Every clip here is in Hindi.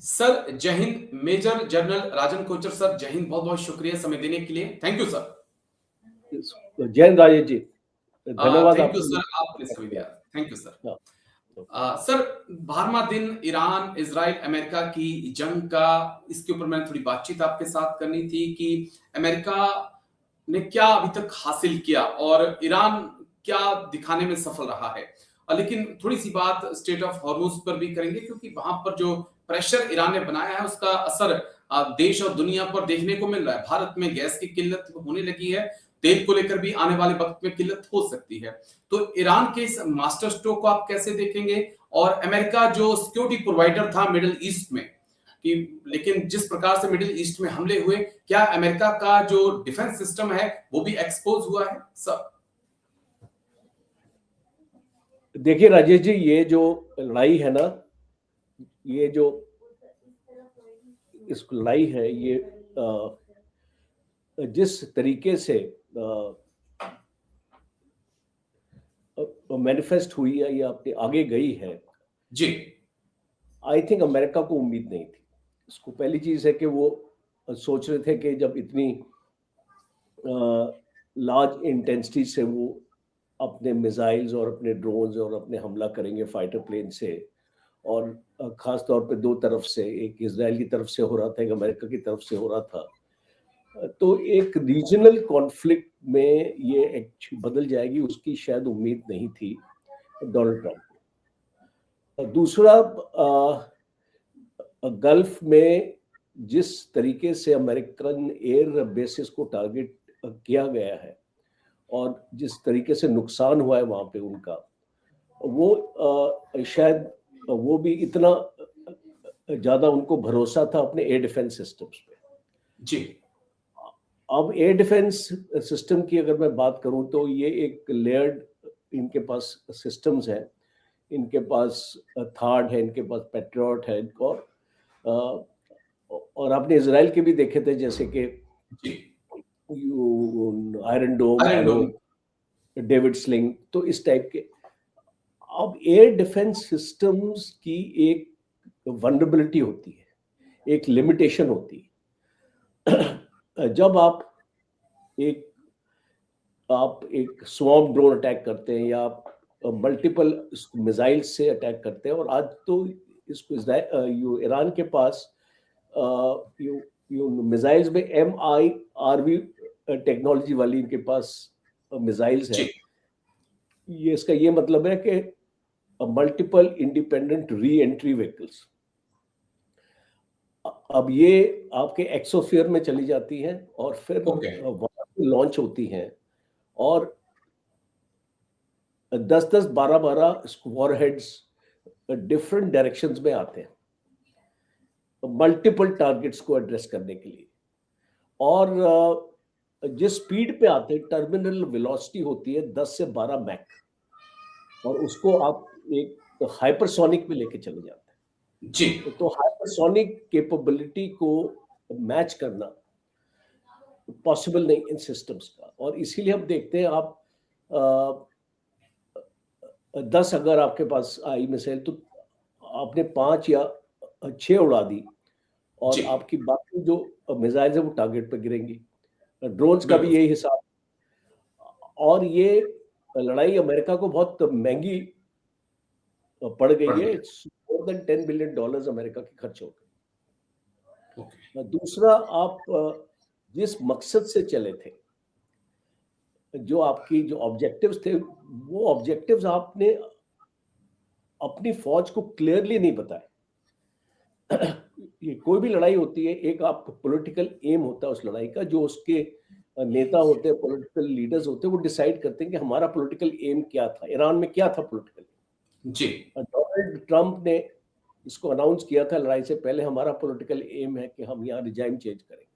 सर जय हिंद। मेजर जनरल राजन कोचर सर, जय हिंद। बहुत बहुत शुक्रिया समय देने के लिए। Thank you sir. जय हिंद राजेश जी, धन्यवाद थैंक यू आपको। सर, आपने समय दिया। Thank you sir. हाँ, सर 12वां दिन ईरान इजराइल अमेरिका की जंग का, इसके ऊपर मैंने थोड़ी बातचीत आपके साथ करनी थी कि अमेरिका ने क्या अभी तक हासिल किया और ईरान क्या दिखाने में सफल रहा है। लेकिन थोड़ी सी बात स्टेट ऑफ हॉर्मुज पर भी करेंगे, क्योंकि वहां पर जो प्रेशर ईरान ने बनाया है उसका असर देश और दुनिया पर देखने को मिल रहा है। भारत में गैस की किल्लत होने लगी है, तेल को लेकर भी आने वाले वक्त में किल्लत हो सकती है। तो ईरान के इस मास्टर स्ट्रोक को आप कैसे देखेंगे, और अमेरिका जो सिक्योरिटी प्रोवाइडर था मिडिल ईस्ट में कि, लेकिन जिस प्रकार से मिडिल ईस्ट में हमले हुए, क्या अमेरिका का जो डिफेंस सिस्टम है वो भी एक्सपोज हुआ है सर? देखिए राजेश जी, ये जो लड़ाई है ना, ये जो इस लड़ाई है, ये जिस तरीके से मैनिफेस्ट हुई है या अपने आगे गई है जी, आई थिंक अमेरिका को उम्मीद नहीं थी। उसको पहली चीज है कि वो सोच रहे थे कि जब इतनी लार्ज इंटेंसिटी से वो अपने मिसाइल्स और अपने ड्रोन्स और अपने हमला करेंगे फाइटर प्लेन से, और खास तौर पे दो तरफ से, एक इजराइल की तरफ से हो रहा था, एक अमेरिका की तरफ से हो रहा था, तो एक रीजनल कॉन्फ्लिक्ट में ये एक बदल जाएगी, उसकी शायद उम्मीद नहीं थी डोनाल्ड ट्रंप को। दूसरा, गल्फ में जिस तरीके से अमेरिकन एयर बेसिस को टारगेट किया गया है और जिस तरीके से नुकसान हुआ है वहां पे उनका, वो शायद वो भी इतना ज्यादा उनको भरोसा था अपने एयर डिफेंस सिस्टम्स पे। जी, अब एयर डिफेंस सिस्टम की अगर मैं बात करूं तो ये एक लेयर्ड इनके पास सिस्टम्स है। इनके पास थार्ड है, इनके पास पेट्रियट है, और आपने इजराइल के भी देखे थे, जैसे कि आयरन डोम, एरो, डेविड स्लिंग, तो इस टाइप के। अब एयर डिफेंस सिस्टम्स की एक वल्नरेबिलिटी होती है, एक लिमिटेशन होती है। जब आप एक स्वॉर्म ड्रोन अटैक करते हैं या आप मल्टीपल मिसाइल से अटैक करते हैं, और आज तो इसको ईरान के पास मिसाइल्स में MIRV टेक्नोलॉजी वाली इनके पास मिसाइल्स है। ये इसका ये मतलब है कि multiple independent re entry vehicles, अब ये आपके एक्सोस्फीयर में चली जाती हैं और फिर लॉन्च होती हैं, और 10-10, 12-12 वॉरहेड्स डिफरेंट डायरेक्शंस में आते हैं मल्टीपल टारगेट्स को एड्रेस करने के लिए। और जिस स्पीड पे आते हैं, टर्मिनल वेलोसिटी होती है 10 से 12 मैक, और उसको आप एक हाइपरसोनिक में लेके चले जाते हैं। जी, तो हाइपरसोनिक कैपेबिलिटी को मैच करना पॉसिबल नहीं इन सिस्टम्स का, और इसीलिए हम देखते हैं आप 10 अगर आपके पास आई मिसाइल, तो आपने 5 या 6 उड़ा दी, और आपकी बाकी जो मिसाइल है वो टारगेट पे गिरेंगी। ड्रोन्स का भी यही हिसाब। और ये लड़ाई अमेरिका को बहुत महंगी पड़ गई है। मोर देन $10 बिलियन अमेरिका के खर्च हो गए। दूसरा, आप जिस मकसद से चले थे, जो आपकी जो ऑब्जेक्टिव्स थे, वो ऑब्जेक्टिव्स आपने अपनी फौज को क्लियरली नहीं बताए। ये कोई भी लड़ाई होती है, एक आप पॉलिटिकल एम होता है उस लड़ाई का, जो उसके नेता होते हैं, पॉलिटिकल लीडर्स होते हैं, वो डिसाइड करते हैं कि हमारा पॉलिटिकल एम क्या था। ईरान में क्या था पॉलिटिकल? जी, डोनाल्ड ट्रंप ने इसको अनाउंस किया था लड़ाई से पहले, हमारा पॉलिटिकल एम है कि हम यहाँ रिजाइम चेंज करेंगे।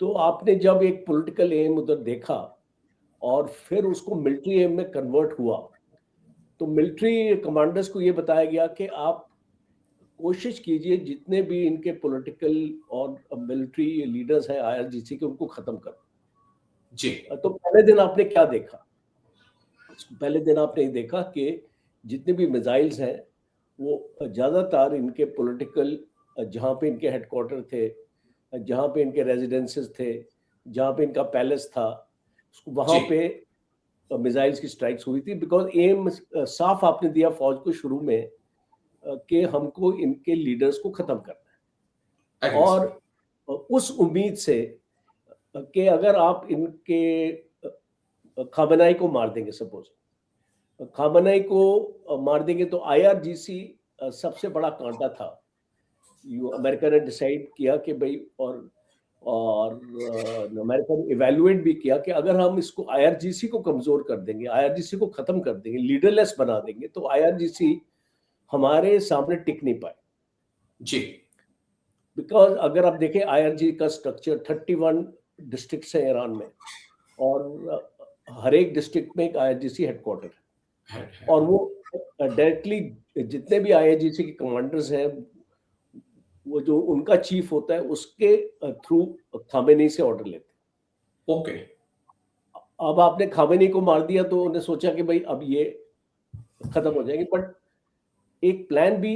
तो आपने जब एक पॉलिटिकल एम उधर देखा और फिर उसको मिलिट्री एम में कन्वर्ट हुआ, तो मिलिट्री कमांडर्स को ये बताया गया कि आप कोशिश कीजिए जितने भी इनके पॉलिटिकल और मिलिट्री लीडर्स हैं IRGC के, उनको खत्म करो। जी, तो पहले दिन आपने क्या देखा? पहले दिन आपने देखा कि जितने भी मिसाइल्स हैं वो ज्यादातर इनके पॉलिटिकल, जहाँ पे इनके हेडक्वार्टर थे, जहाँ पे इनके रेजिडेंसेस थे, जहाँ पे इनका पैलेस था, वहां जी, पे मिसाइल्स की स्ट्राइक्स हुई थी। बिकॉज एम साफ आपने दिया फौज को शुरू में कि हमको इनके लीडर्स को खत्म करना है। एग्री और सर। उस उम्मीद से कि अगर आप इनके खामनाई को मार देंगे, सपोज खामनाई को मार देंगे, तो आईआरजीसी सबसे बड़ा कांटा था। अमेरिका ने डिसाइड किया कि भाई, और अमेरिका ने इवेलुएट भी किया कि अगर हम इसको आईआरजीसी को कमजोर कर देंगे, आईआरजीसी को खत्म कर देंगे, लीडरलेस बना देंगे, तो आईआरजीसी हमारे सामने टिक नहीं पाए। जी, बिकॉज अगर आप देखें आईआरजी का स्ट्रक्चर 31 डिस्ट्रिक्ट है ईरान में, और हर एक डिस्ट्रिक्ट में एक आईआरजीसी हेडक्वार्टर है। है। और वो डायरेक्टली जितने भी आईआरजीसी के कमांडर्स हैं, वो जो उनका चीफ होता है उसके थ्रू खामेनी से ऑर्डर लेते ओके, हैं। अब आपने खामेनी को मार दिया तो उन्हें सोचा कि भाई अब ये खत्म हो जाएंगे, बट एक प्लान भी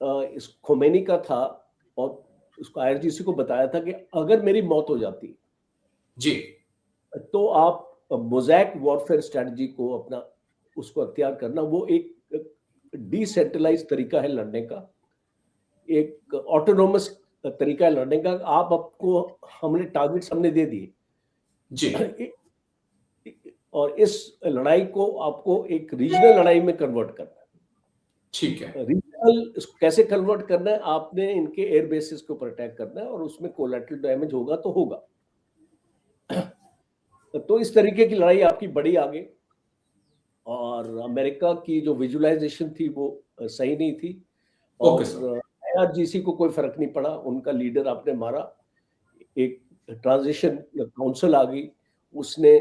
इस खोमेनी का था, और उसको आईआरजीसी को बताया था कि अगर मेरी मौत हो जाती जी, तो आप मोज़ैक वॉरफेयर स्ट्रेटजी को अपना उसको अख्तियार करना। वो एक डिसेंट्रलाइज तरीका है लड़ने का, एक ऑटोनोमस तरीका है लड़ने का। आप आपको हमने टारगेट्स हमने दे जी, दिए, और इस लड़ाई को आपको एक रीजनल लड़ाई में कन्वर्ट करना ठीक है, है। रीजनल इसको कैसे कन्वर्ट करना है, आपने इनके एयर बेसिस के ऊपर अटैक करना है, और उसमें कोलैटरल डैमेज होगा तो होगा। तो इस तरीके की लड़ाई आपकी बड़ी आगे, और अमेरिका की जो विजुअलाइजेशन थी वो सही नहीं थी, ओके सर, और आईआरजीसी को कोई फर्क नहीं पड़ा। उनका लीडर आपने मारा, एक ट्रांजिशन काउंसिल आ गई, उसने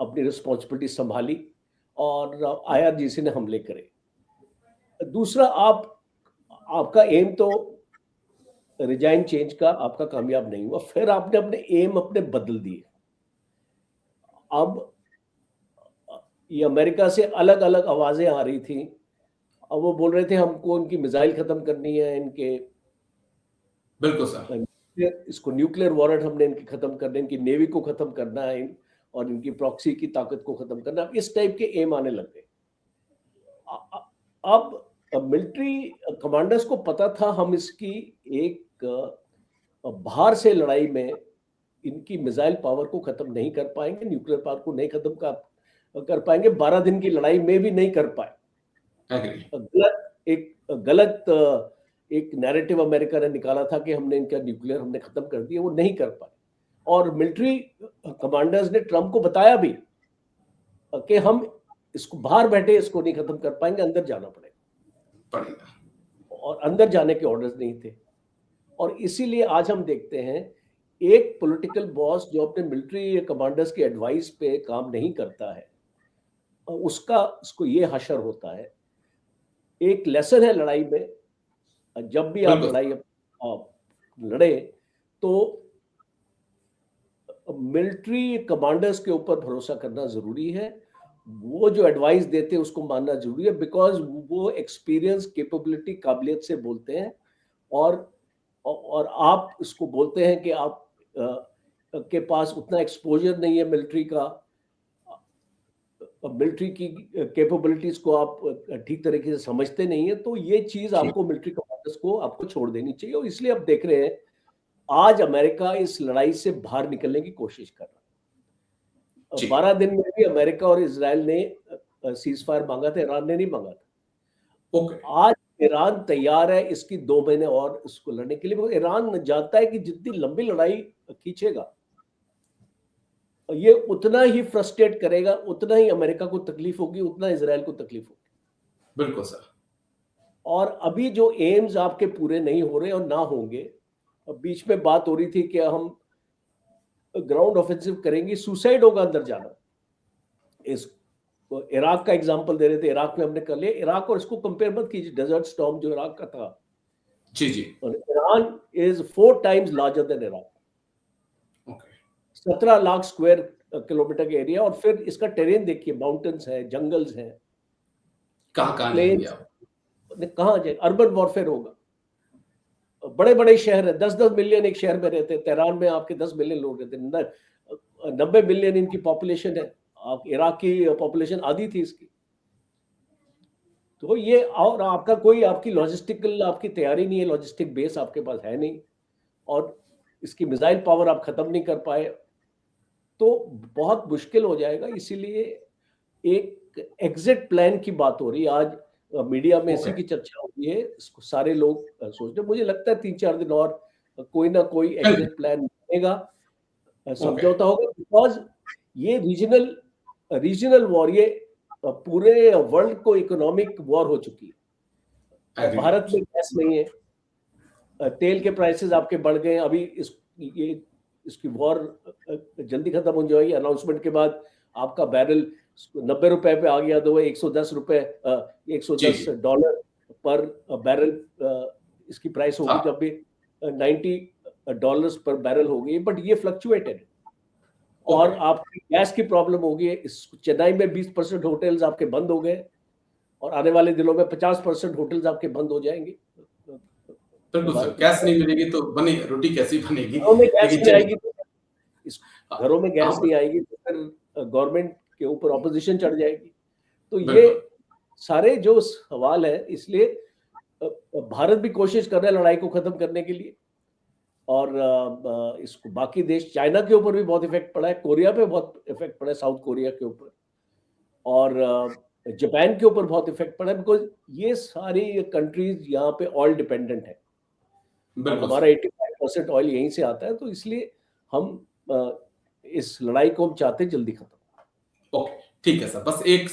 अपनी रिस्पॉन्सिबिलिटी संभाली, और आईआरजीसी ने हमले करे। दूसरा, आपका एम तो रिजाइन चेंज का आपका कामयाब नहीं हुआ, फिर आपने अपने एम अपने बदल दिए। अब ये अमेरिका से अलग अलग आवाजें आ रही थी। अब वो बोल रहे थे हमको इनकी मिसाइल खत्म करनी है, इनके बिल्कुल सर, इसको न्यूक्लियर वॉरेट हमने इनकी खत्म करना है, इनकी नेवी को खत्म करना है, और इनकी प्रॉक्सी की ताकत को खत्म करना है। इस टाइप के एम आने लग गए। अब मिलिट्री कमांडर्स को पता था हम इसकी एक बाहर से लड़ाई में इनकी मिसाइल पावर को खत्म नहीं कर पाएंगे, न्यूक्लियर पावर को नहीं खत्म कर पाएंगे, 12 दिन की लड़ाई में भी नहीं कर पाए। एग्री, गलत एक नैरेटिव अमेरिका ने निकाला था कि हमने इनका न्यूक्लियर हमने खत्म कर दिया, वो नहीं कर पाए। और मिलिट्री कमांडर्स ने ट्रम्प को बताया भी कि हम इसको बाहर बैठे इसको नहीं खत्म कर पाएंगे, अंदर जाना पड़ेगा, और अंदर जाने के ऑर्डर्स नहीं थे। और इसीलिए आज हम देखते हैं एक पॉलिटिकल बॉस जो अपने मिलिट्री कमांडर्स की एडवाइस पे काम नहीं करता है, उसको ये हशर होता है। एक लेसन है लड़ाई में, जब भी आप बिल्कुल सर, लड़ाई आप लड़े तो मिलिट्री कमांडर्स के ऊपर भरोसा करना जरूरी है। वो जो एडवाइस देते हैं उसको मानना जरूरी है, बिकॉज वो एक्सपीरियंस, कैपेबिलिटी, काबिलियत से बोलते हैं। और आप इसको बोलते हैं कि आप के पास उतना एक्सपोजर नहीं है मिलिट्री का, मिलिट्री की कैपेबिलिटीज को आप ठीक तरीके से समझते नहीं है, तो ये चीज ठीक, आपको मिलिट्री कमांडर्स को आपको छोड़ देनी चाहिए। और इसलिए आप देख रहे हैं आज अमेरिका इस लड़ाई से बाहर निकलने की कोशिश कर रहा है। जी, 12 दिन में भी अमेरिका और इजराइल ने सीज फायर मांगा था, ईरान ने नहीं मांगा था। ओके, आज ईरान तैयार है इसकी 2 महीने और इसको लड़ने के लिए, क्योंकि ईरान जानता है कि जितनी लंबी लड़ाई खींचेगा ये उतना ही फ्रस्ट्रेट करेगा, उतना ही अमेरिका को तकलीफ होगी, उतना इजराइल को तकलीफ होगी। बिल्कुल सर, और अभी जो एम्स आपके पूरे नहीं हो रहे और ना होंगे, बीच में बात हो रही थी कि हम ग्राउंड ऑफेंसिव करेंगे, सुसाइड होगा अंदर जाना। इस इराक का एग्जांपल दे रहे थे, इराक में हमने कर लिया। इराक और इसको कंपेयर मत कीजिए, डेजर्ट स्टॉर्म जो इराक का था, जी, जी, और Iran is 4 times larger than Iraq. Okay, 17 lakh square kilometre के एरिया, और फिर इसका टेरेन देखिए, माउंटेन्स है, जंगल्स हैं। कहाँ जाएंगे प्लेन्स आप? कहाँ जाए, अर्बन वॉरफेयर होगा। बड़े बड़े शहर है, 10-10 मिलियन एक शहर में रहते हैं। तेहरान में आपके 10 मिलियन लोग रहते हैं, 90 मिलियन इनकी पॉपुलेशन है। आप इराक की पॉपुलेशन आधी थी इसकी। तो ये, और आपका कोई आपकी लॉजिस्टिकल आपकी तैयारी नहीं है, लॉजिस्टिक बेस आपके पास है नहीं, और इसकी मिसाइल पावर आप खत्म नहीं कर पाए, तो बहुत मुश्किल हो जाएगा। इसीलिए एक एग्जिट प्लान की बात हो रही है आज, मीडिया में इसी ओके, की चर्चा हो रही है। इसको सारे लोग सोच रहे हैं। मुझे लगता है 3-4 दिन और कोई ना कोई चलिए, एग्जिट प्लान बनेगा, ओके, समझौता होगा, बिकॉज ये रीजनल रीजनल वॉर, ये पूरे वर्ल्ड को इकोनॉमिक वॉर हो चुकी है। भारत एग्रीड, में गैस नहीं है, तेल के प्राइसेस आपके बढ़ गए हैं। अभी ये इसकी वॉर जल्दी खत्म हो जाएगी। अनाउंसमेंट के बाद आपका बैरल 90 रुपए पे आ गया, तो 110 रुपए, जी, $110 पर बैरल इसकी प्राइस होगी, हाँ, जब भी $90 पर बैरल होगी। बट ये फ्लक्चुएटेड, और ओके, आपकी गैस की प्रॉब्लम होगी। चेन्नई में 20% होटल्स आपके बंद हो गए, और आने वाले दिनों में 50% होटल्स आपके बंद हो जाएंगे। बिल्कुल सर, भारत में गैस नहीं मिलेगी तो बनी रोटी कैसी बनेगी? घरों में गैस लेकिन नहीं चलिए, आएगी तो इस हाँ, घरों में हाँ, गैस नहीं आएगी तो फिर गवर्नमेंट के ऊपर ऑपोजिशन चढ़ जाएगी। तो ये बिल्कुल, सारे जो सवाल है, इसलिए भारत भी कोशिश कर रहा है लड़ाई को खत्म करने के लिए। और इसको बाकी देश, चाइना के ऊपर भी बहुत इफेक्ट पड़ा है, कोरिया पे बहुत इफेक्ट पड़ा है, साउथ कोरिया के ऊपर, और जापान के ऊपर बहुत इफेक्ट पड़ा है, बिकॉज ये सारी कंट्रीज यहाँ पे ऑयल डिपेंडेंट है, और बिल्कुल हमारा सर, 85% ऑयल यहीं से आता है। तो इसलिए हम इस लड़ाई को हम चाहते हैं जल्दी खत्म। ओके, ठीक है सर, बस एक